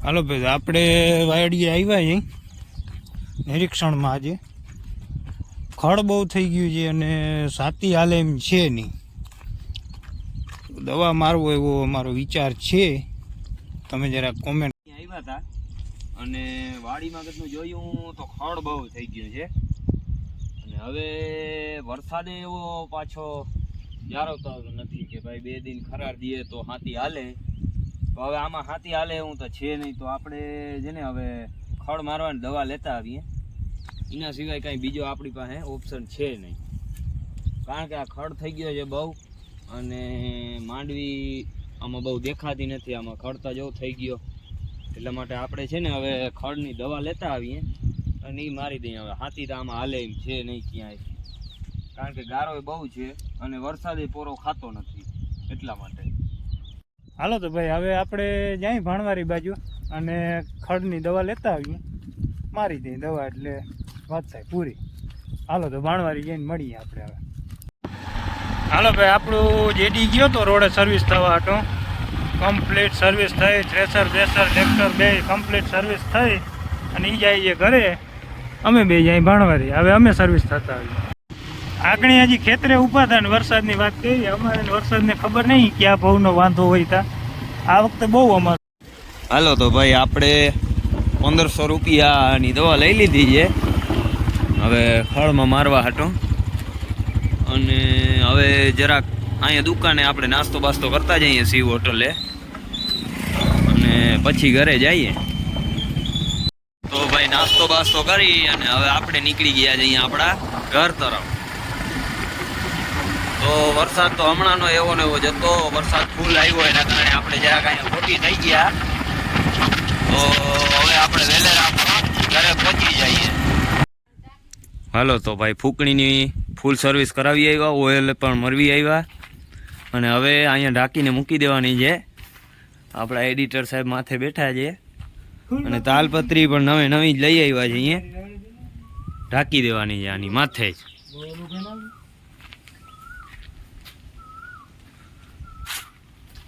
હાલો ભાઈ, આપણે વાડીએ આવ્યા છીએ નિરીક્ષણમાં. આજે ખડ બહુ થઈ ગયું છે અને સાતી હાલે એમ છે નહીં. દવા મારવો એવો અમારો વિચાર છે. તમે જરા કોમેન્ટ. આવ્યા હતા અને વાડીમાં કેટલું જોયું તો ખડ બહુ થઈ ગયું છે અને હવે વરસાદે એવો પાછો જાળવતો નથી કે ભાઈ 2 દિન ખરાર દઈએ તો હાથી હાલે. તો હવે આમાં હાથી હાલે એવું તો છે નહીં. તો આપણે જેને હવે ખડ મારવાની દવા લેતા આવીએ. એના સિવાય કાંઈ બીજો આપણી પાસે ઓપ્શન છે નહીં, કારણ કે આ ખડ થઈ ગયો છે બહુ અને માંડવી આમાં બહુ દેખાતી નથી. આમાં ખડતા જેવો થઈ ગયો, એટલા માટે આપણે છે ને હવે ખડની દવા લેતા આવીએ અને એ મારી દઈએ. હવે હાથી તો આમાં હાલે એમ છે નહીં ક્યાંય, કારણ કે ગારો બહુ છે અને વરસાદે પોરો ખાતો નથી, એટલા માટે. હાલો તો ભાઈ, હવે આપણે જાય ભાણવારી બાજુ અને ખડની દવા લેતા આવીએ, મારી દઈએ દવા, એટલે વાત થાય પૂરી. હાલો તો ભાણવારી જઈને મળીએ આપણે હવે. હાલો ભાઈ, આપણું જેડી ગયો તો રોડે સર્વિસ થવા હતો. કમ્પ્લીટ સર્વિસ થઈ, થ્રેસર બેસર ટ્રેક્ટર બે કમ્પ્લીટ સર્વિસ થઈ અને એ જાય છે ઘરે. અમે બે જાય ભાણવારી. હવે અમે સર્વિસ થતા આવીએ. આગળ હજી ખેતરે ઊભા હતા ને વરસાદની વાત કરી. અમારે વરસાદને ખબર નહીં ક્યાં ભાવનો વાંધો હોય તા. આ વખતે બહુ અમારે. હાલો તો ભાઈ, આપણે 1500 રૂપિયાની દવા લઈ લીધી છે હવે ખળમાં મારવા હતો. અને હવે જરાક અહીંયા દુકાને આપણે નાસ્તો બાસ્તો કરતા જઈએ શિવ હોટલે અને પછી ઘરે જઈએ. તો ભાઈ નાસ્તો બાસ્તો કરી અને હવે આપણે નીકળી ગયા જઈએ આપણા ઘર તરફ. તો વરસાદ તો હમણાંનો એવો ને એવો જતો. વરસાદ ફૂલ આવ્યો એના કારણે આપણે જરાક અહીંયા ખોટી થઈ ગયા. તો હવે આપણે વહેલા ઘરે પહોંચી જઈએ. હાલો તો ભાઈ, ફૂકણીની ફૂલ સર્વિસ કરાવી આવ્યા, ઓઇલ પણ મરવી આવ્યા અને હવે અહીંયા ઢાંકીને મૂકી દેવાની છે. આપણા એડિટર સાહેબ માથે બેઠા છે અને તાલપત્રી પણ નવી જ લઈ આવ્યા છે. અહીંયા ઢાંકી દેવાની છે આની માથે જ.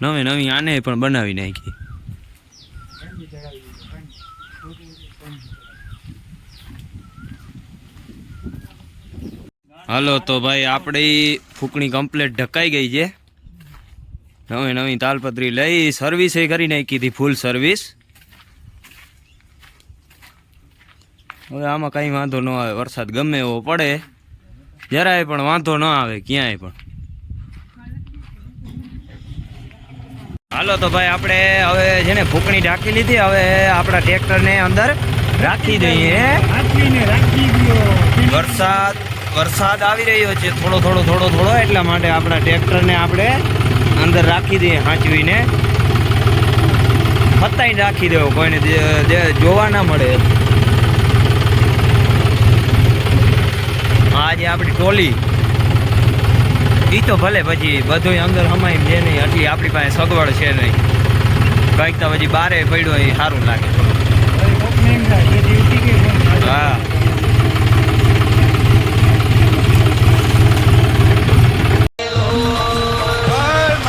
નવી આને પણ બનાવી નાખી. હાલો તો ભાઈ, આપણી ફૂકણી કમ્પ્લીટ ઢકાઈ ગઈ છે. નવી તાલપત્રી લઈ સર્વિસ એ કરી નાખી હતી, ફૂલ સર્વિસ. હવે આમાં કંઈ વાંધો ન આવે. વરસાદ ગમે એવો પડે, જરાય પણ વાંધો ન આવે ક્યાંય પણ. હાલો તો ભાઈ, આપણે હવે જેને ફૂકણી ઢાંકી લીધી, હવે આપણા ટ્રેક્ટરને અંદર રાખી દઈએ. વરસાદ આવી રહ્યો છે થોડો, એટલા માટે આપણા ટ્રેક્ટરને આપણે અંદર રાખી દઈએ હાંચવીને. ફતાઈને રાખી દેવો, કોઈને જોવા ના મળે. આજે આપણી ટોલી ઈ તો ભલે પછી બધું અંદર હમાઈ છે નહીં, એટલી આપણી પાસે સગવડ છે નહીં. કંઈક તો પછી બારે પડ્યો એ સારું લાગે. હા,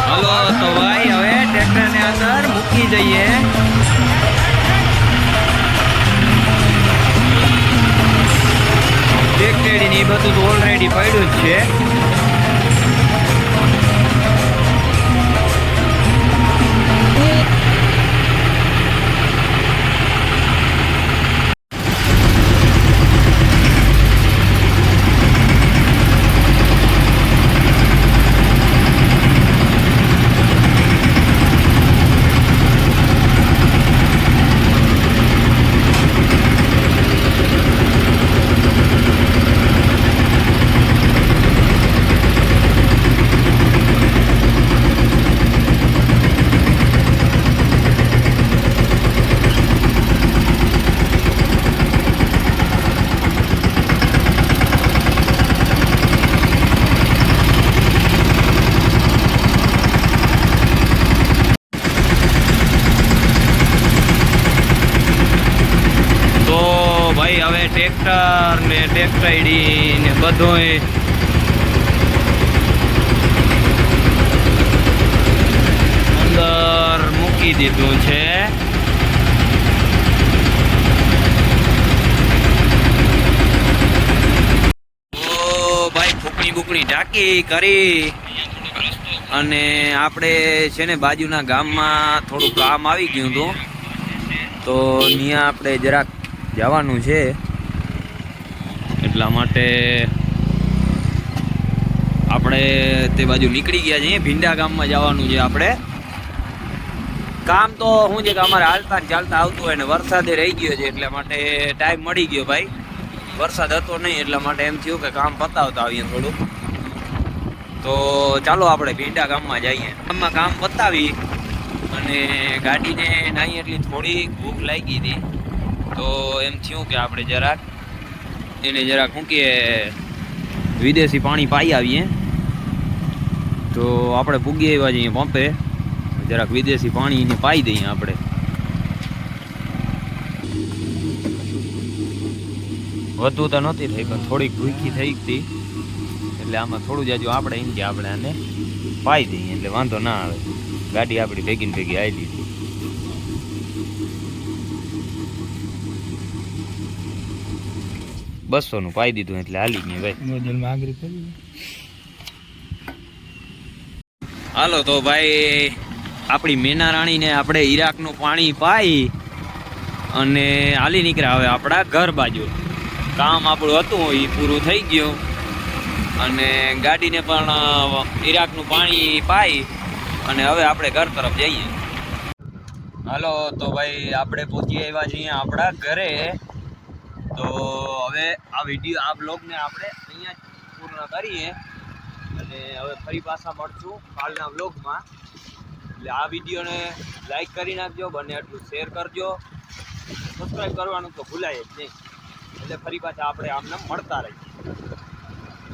હલો તો ભાઈ, હવે ટ્રેક્ટરને અંદર મૂકી દઈએ. ટ્રેક્ટરી ને બધું તો ઓલરેડી પડ્યું જ છે. ટ્રેક્ટર ને ટ્રેક્ટરી ને બધું અંદર મૂકી દીધું છે. ઢાંકણી બુકણી ઢાંકી કરી અને આપણે છે ને બાજુના ગામમાં થોડું કામ આવી ગયું હતું, તો ત્યાં આપણે જરાક જવાનું છે, એટલા માટે આપણે તે બાજુ નીકળી ગયા છીએ. ભીંડા ગામમાં જવાનું છે આપણે. કામ તો શું છે કે અમારે હાલતા ચાલતા આવતું હોય ને વરસાદે રહી ગયો છે, એટલા માટે ટાઈમ મળી ગયો ભાઈ. વરસાદ હતો નહીં એટલા માટે એમ થયું કે કામ પતાવતા આવીએ થોડું. તો ચાલો આપણે ભીંડા ગામમાં જઈએ. ગામમાં કામ પતાવી અને ગાડીને નાહી એટલી થોડી ભૂખ લાગી હતી, તો એમ થયું કે આપણે જરાક શું કે વિદેશી પાણી પાઈ આવીએ. તો આપણે પૂગી આવ્યા જઈએ પંપે, જરાક વિદેશી પાણીને પાઈ દઈએ આપણે. વધુ તો નહોતી થઈ પણ થોડીક ભૂખી થઈ હતી, એટલે આમાં થોડું જાજુ આપણે એમ કે આપણે આને પાઈ દઈએ એટલે વાંધો ના આવે. ગાડી આપણી ભેગી ભેગી આવી હતી. 200 નું પાઈ દીધું એટલે હાલી ગયું ભાઈ. હાલો તો ભાઈ આપણી મેના રાણીને આપણે ઈરાકનું પાણી પાઈ અને હાલી નીકળ્યા હવે આપણા ઘર બાજુ. કામ આપણું હતું એ પૂરું થઈ ગયું અને ગાડીને પણ ઈરાકનું પાણી પાઈ અને હવે આપણે ઘર તરફ જઈએ. હાલો તો ભાઈ આપણે પહોંચી આવ્યા છીએ આપણા ઘરે. તો હવે આ વિડીયો આ બ્લોગને આપણે અહીંયા જ પૂર્ણ કરીએ અને હવે ફરી પાછા મળશું કાલના બ્લોગમાં. એટલે આ વિડીયોને લાઈક કરી નાખજો, બને એટલું શેર કરજો, સબસ્ક્રાઈબ કરવાનું તો ભૂલાય જ નહીં. એટલે ફરી પાછા આપણે આમને મળતા રહીએ.